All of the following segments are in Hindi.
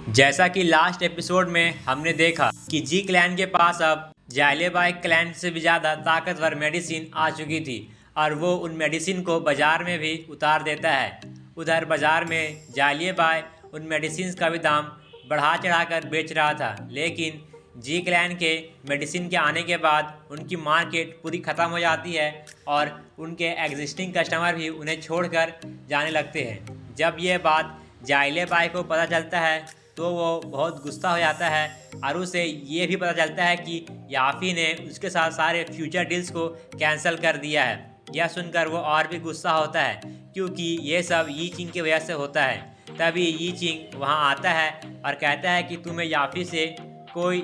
जैसा कि लास्ट एपिसोड में हमने देखा कि जी क्लैन के पास अब जाइलेबाई क्लैन से भी ज़्यादा ताकतवर मेडिसिन आ चुकी थी और वो उन मेडिसिन को बाज़ार में भी उतार देता है। उधर बाज़ार में जाइलेबाई उन मेडिसिन का भी दाम बढ़ा चढ़ा कर बेच रहा था, लेकिन जी क्लैन के मेडिसिन के आने के बाद उनकी मार्केट पूरी ख़त्म हो जाती है और उनके एग्जिस्टिंग कस्टमर भी उन्हें छोड़कर जाने लगते हैं। जब ये बात जाइलेबाई को पता चलता है तो वो बहुत गुस्सा हो जाता है और उसे ये भी पता चलता है कि याफी ने उसके साथ सारे फ्यूचर डील्स को कैंसिल कर दिया है। यह सुनकर वो और भी गुस्सा होता है क्योंकि ये सब यी चिंग की वजह से होता है। तभी यी चिंग वहाँ आता है और कहता है कि तुम्हें याफी से कोई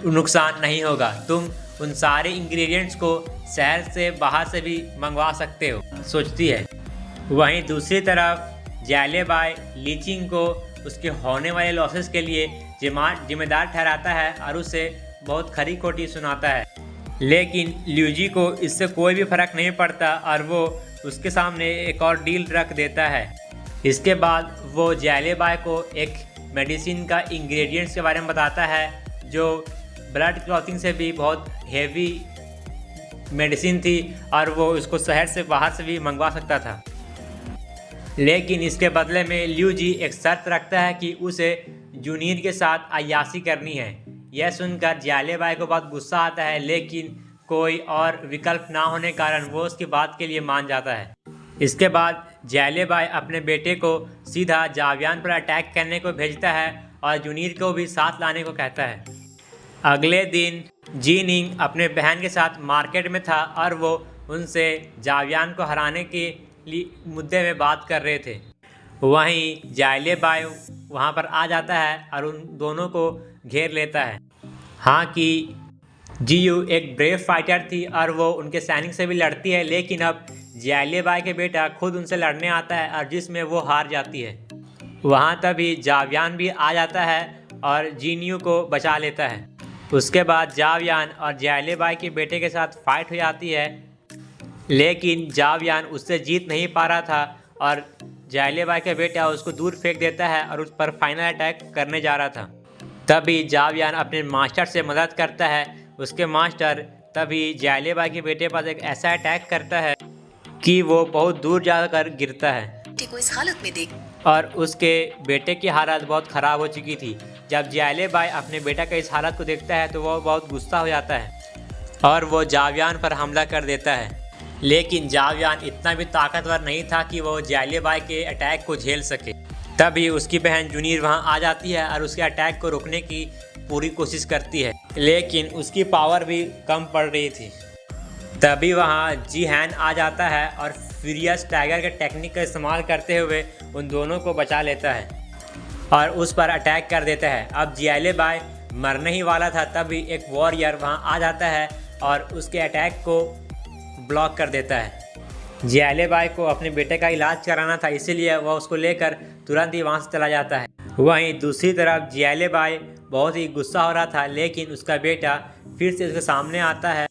नुकसान नहीं होगा, तुम उन सारे इंग्रेडिएंट्स को शहर से बाहर से भी मंगवा सकते हो, सोचती है। वहीं दूसरी तरफ जाइलेबाई लीचिंग को उसके होने वाले लॉसेस के लिए जिम्मेदार ठहराता है और उसे बहुत खरी खोटी सुनाता है, लेकिन ल्यूजी को इससे कोई भी फर्क नहीं पड़ता और वो उसके सामने एक और डील रख देता है। इसके बाद वो जाइलेबाई को एक मेडिसिन का इंग्रेडिएंट्स के बारे में बताता है जो ब्लड क्लॉटिंग से भी बहुत हेवी मेडिसिन थी और वो इसको शहर से बाहर से भी मंगवा सकता था। लेकिन इसके बदले में ल्यूजी एक शर्त रखता है कि उसे जूनियर के साथ अय्याशी करनी है। यह सुनकर जाइलेबाई को बहुत गुस्सा आता है, लेकिन कोई और विकल्प ना होने कारण वो उसकी बात के लिए मान जाता है। इसके बाद जाइलेबाई अपने बेटे को सीधा जावियान पर अटैक करने को भेजता है और जूनियर को भी साथ लाने को कहता है। अगले दिन जीनिंग अपने बहन के साथ मार्केट में था और वो उनसे जावियान को हराने के मुद्दे में बात कर रहे थे। वहीं जाइलेबाई वहां पर आ जाता है और उन दोनों को घेर लेता है। हाँ कि जीयू एक ब्रेव फाइटर थी और वो उनके सैनिक से भी लड़ती है, लेकिन अब जाइलेबाई के बेटा खुद उनसे लड़ने आता है और जिसमें वो हार जाती है। वहाँ तभी जावियान भी आ जाता है और जीनियू को बचा लेता है। उसके बाद जावियान और जाइलेबाई के बेटे के साथ फाइट हो जाती है, लेकिन जावियान उससे जीत नहीं पा रहा था और जाइलेबाई का बेटा उसको दूर फेंक देता है और उस पर फाइनल अटैक करने जा रहा था। तभी जावियान अपने मास्टर से मदद करता है। उसके मास्टर तभी जाइलेबाई के बेटे पर एक ऐसा अटैक करता है कि वो बहुत दूर जाकर गिरता है को इस हालत में देख और उसके बेटे की हालत बहुत ख़राब हो चुकी थी। जब जाइलेबाई अपने बेटा के इस हालत को देखता है तो वो बहुत गुस्सा हो जाता है और वो जावियान पर हमला कर देता है, लेकिन जावियान इतना भी ताकतवर नहीं था कि वो जाइलेबाई के अटैक को झेल सके। तभी उसकी बहन जूनियर वहां आ जाती है और उसके अटैक को रोकने की पूरी कोशिश करती है, लेकिन उसकी पावर भी कम पड़ रही थी। तभी वहां जी हैन आ जाता है और फ्यूरियस टाइगर के टेक्निक का इस्तेमाल करते हुए उन दोनों को बचा लेता है और उस पर अटैक कर देता है। अब जाइलेबाई मरने ही वाला था, तभी एक वॉरियर वहां आ जाता है और उसके अटैक को ब्लॉक कर देता है। जाइलेबाई को अपने बेटे का इलाज कराना था, इसीलिए वह उसको लेकर तुरंत ही वहाँ से चला जाता है। वहीं दूसरी तरफ जाइलेबाई बहुत ही गुस्सा हो रहा था, लेकिन उसका बेटा फिर से उसके सामने आता है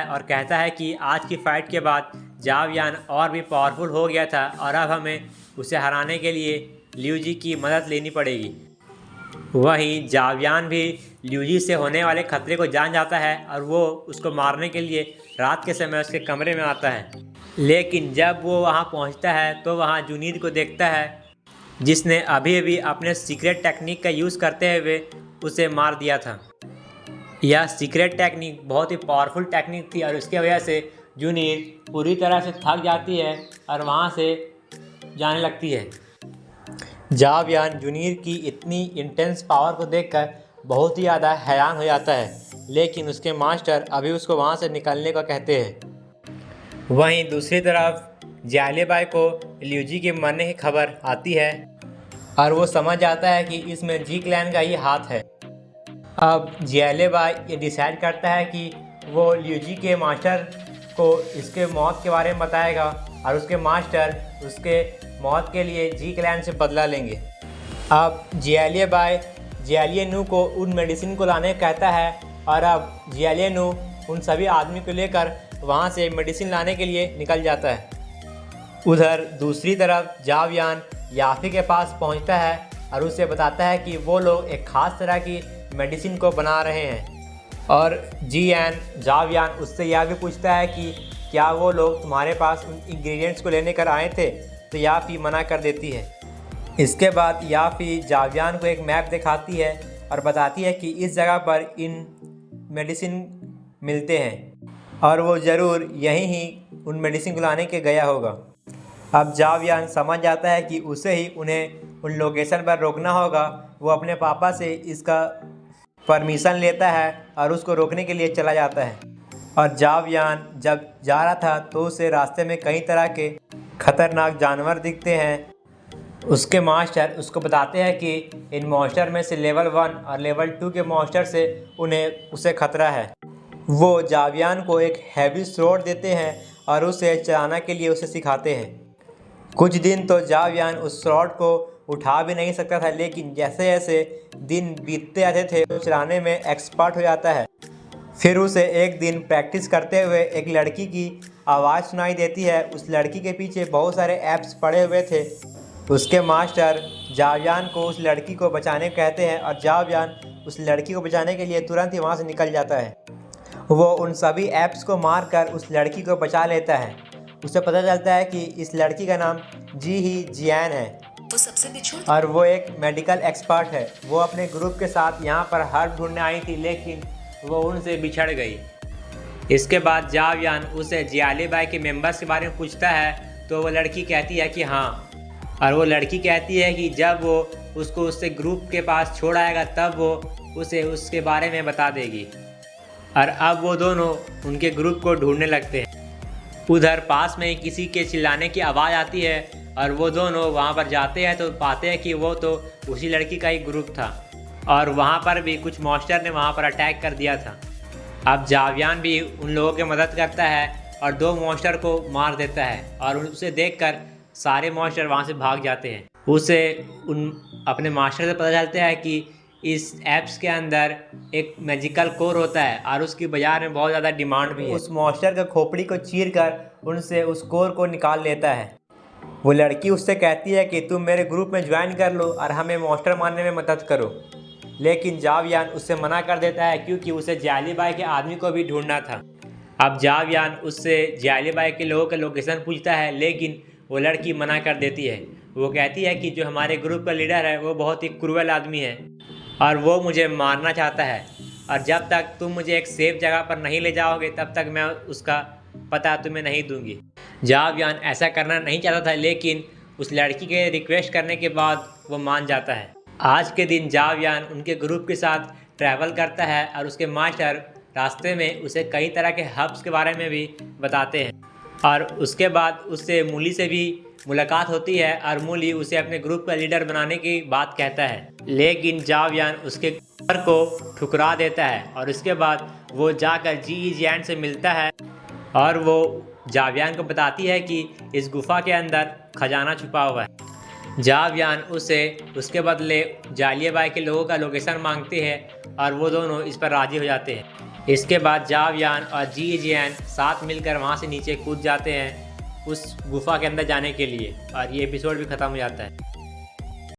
और कहता है कि आज की फाइट के बाद जावियान और भी पावरफुल हो गया था और अब हमें उसे हराने के लिए ल्यूजी की मदद लेनी पड़ेगी। वहीं जावियान भी ल्यूजी से होने वाले खतरे को जान जाता है और वो उसको मारने के लिए रात के समय उसके कमरे में आता है, लेकिन जब वो वहाँ पहुँचता है तो वहाँ जूनियर को देखता है जिसने अभी अभी अपने सीक्रेट टेक्निक का यूज़ करते हुए उसे मार दिया था। यह सीक्रेट टेक्निक बहुत ही पावरफुल टेक्निक थी और उसकी वजह से जूनियर पूरी तरह से थक जाती है और वहाँ से जाने लगती है। जावियान जूनियर की इतनी इंटेंस पावर को देखकर बहुत ही ज़्यादा हैरान हो जाता है, लेकिन उसके मास्टर अभी उसको वहाँ से निकलने को कहते हैं। वहीं दूसरी तरफ जाइलेबाई को ल्यूजी के मरने की खबर आती है और वो समझ जाता है कि इसमें जी क्लैन का ही हाथ है। अब जाइलेबाई ये डिसाइड करता है कि वो ल्यूजी के मास्टर को इसके मौत के बारे में बताएगा और उसके मास्टर उसके मौत के लिए जी क्लैन से बदला लेंगे। अब जियालियनू को उन मेडिसिन को लाने कहता है और अब जियालियनू उन सभी आदमी को लेकर वहाँ से मेडिसिन लाने के लिए निकल जाता है। उधर दूसरी तरफ जावियान याफी के पास पहुंचता है और उसे बताता है कि वो लोग एक ख़ास तरह की मेडिसिन को बना रहे हैं। और जियान जावियान उससे यह भी पूछता है कि क्या वो लोग तुम्हारे पास उन इंग्रेडिएंट्स को लेने कर आए थे, तो याफी मना कर देती है। इसके बाद याफी जावियान को एक मैप दिखाती है और बताती है कि इस जगह पर इन मेडिसिन मिलते हैं और वो ज़रूर यहीं ही उन मेडिसिन को लाने के गया होगा। अब जावियान समझ जाता है कि उसे ही उन्हें उन लोकेशन पर रोकना होगा। वो अपने पापा से इसका परमिशन लेता है और उसको रोकने के लिए चला जाता है। और जावियान जब जा रहा था तो उसे रास्ते में कई तरह के खतरनाक जानवर दिखते हैं। उसके मास्टर उसको बताते हैं कि इन मॉन्स्टर में से लेवल 1 और लेवल 2 के मॉन्स्टर से उसे खतरा है। वो जावियान को एक हैवी स्वॉर्ड देते हैं और उसे चलाना के लिए उसे सिखाते हैं। कुछ दिन तो जावियान उस स्वॉर्ड को उठा भी नहीं सकता था, लेकिन जैसे जैसे दिन बीतते जाते थे वो चलाने में एक्सपर्ट हो जाता है। फिर उसे एक दिन प्रैक्टिस करते हुए एक लड़की की आवाज़ सुनाई देती है। उस लड़की के पीछे बहुत सारे एप्स पड़े हुए थे। उसके मास्टर जावियान को उस लड़की को बचाने कहते हैं और जावियान उस लड़की को बचाने के लिए तुरंत ही वहाँ से निकल जाता है। वो उन सभी ऐप्स को मारकर उस लड़की को बचा लेता है। उसे पता चलता है कि इस लड़की का नाम जियान है और वो एक मेडिकल एक्सपर्ट है। वो अपने ग्रुप के साथ यहाँ पर हर्ब ढूंढने आई थी, लेकिन वो उनसे बिछड़ गई। इसके बाद जावियान उसे जियाले बाई के मेंबर्स के बारे में पूछता है तो वो लड़की कहती है कि हाँ, और वो लड़की कहती है कि जब वो उसको उससे ग्रुप के पास छोड़ आएगा तब वो उसे उसके बारे में बता देगी। और अब वो दोनों उनके ग्रुप को ढूंढने लगते हैं। उधर पास में किसी के चिल्लाने की आवाज़ आती है और वो दोनों वहाँ पर जाते हैं तो पाते हैं कि वो तो उसी लड़की का ही ग्रुप था और वहाँ पर भी कुछ मॉन्स्टर ने वहाँ पर अटैक कर दिया था। अब जावियान भी उन लोगों की मदद करता है और 2 मॉन्स्टर को मार देता है और उसे देखकर सारे मॉन्स्टर वहाँ से भाग जाते हैं। उसे अपने मास्टर से पता चलता है कि इस ऐप्स के अंदर एक मैजिकल कोर होता है और उसकी बाज़ार में बहुत ज़्यादा डिमांड भी है। उस मॉन्स्टर का खोपड़ी को चीरकर उनसे उस कोर को निकाल लेता है। वो लड़की उससे कहती है कि तुम मेरे ग्रुप में ज्वाइन कर लो और हमें मॉन्स्टर मारने में मदद करो, लेकिन जावियान उससे मना कर देता है क्योंकि उसे जियाले बाई के आदमी को भी ढूंढना था। अब जावियान उससे जियाले बाई के लोगों का लोकेशन पूछता है, लेकिन वो लड़की मना कर देती है। वो कहती है कि जो हमारे ग्रुप का लीडर है वो बहुत ही क्रूअल आदमी है और वो मुझे मारना चाहता है, और जब तक तुम मुझे एक सेफ जगह पर नहीं ले जाओगे तब तक मैं उसका पता तुम्हें नहीं दूंगी। जावियान ऐसा करना नहीं चाहता था, लेकिन उस लड़की के रिक्वेस्ट करने के बाद वो मान जाता है। आज के दिन जावियान उनके ग्रुप के साथ ट्रैवल करता है और उसके मास्टर रास्ते में उसे कई तरह के हब्स के बारे में भी बताते हैं और उसके बाद उससे मूली से भी मुलाकात होती है और मूली उसे अपने ग्रुप का लीडर बनाने की बात कहता है, लेकिन जावियान उसके घर को ठुकरा देता है और उसके बाद वो जाकर जियान से मिलता है और वो जावियान को बताती है कि इस गुफा के अंदर खजाना छुपा हुआ है। जावियान उसे उसके बदले जियाले बाई के लोगों का लोकेशन मांगते हैं और वो दोनों इस पर राजी हो जाते हैं। इसके बाद जावियान और जियान साथ मिलकर वहाँ से नीचे कूद जाते हैं उस गुफा के अंदर जाने के लिए और ये एपिसोड भी ख़त्म हो जाता है।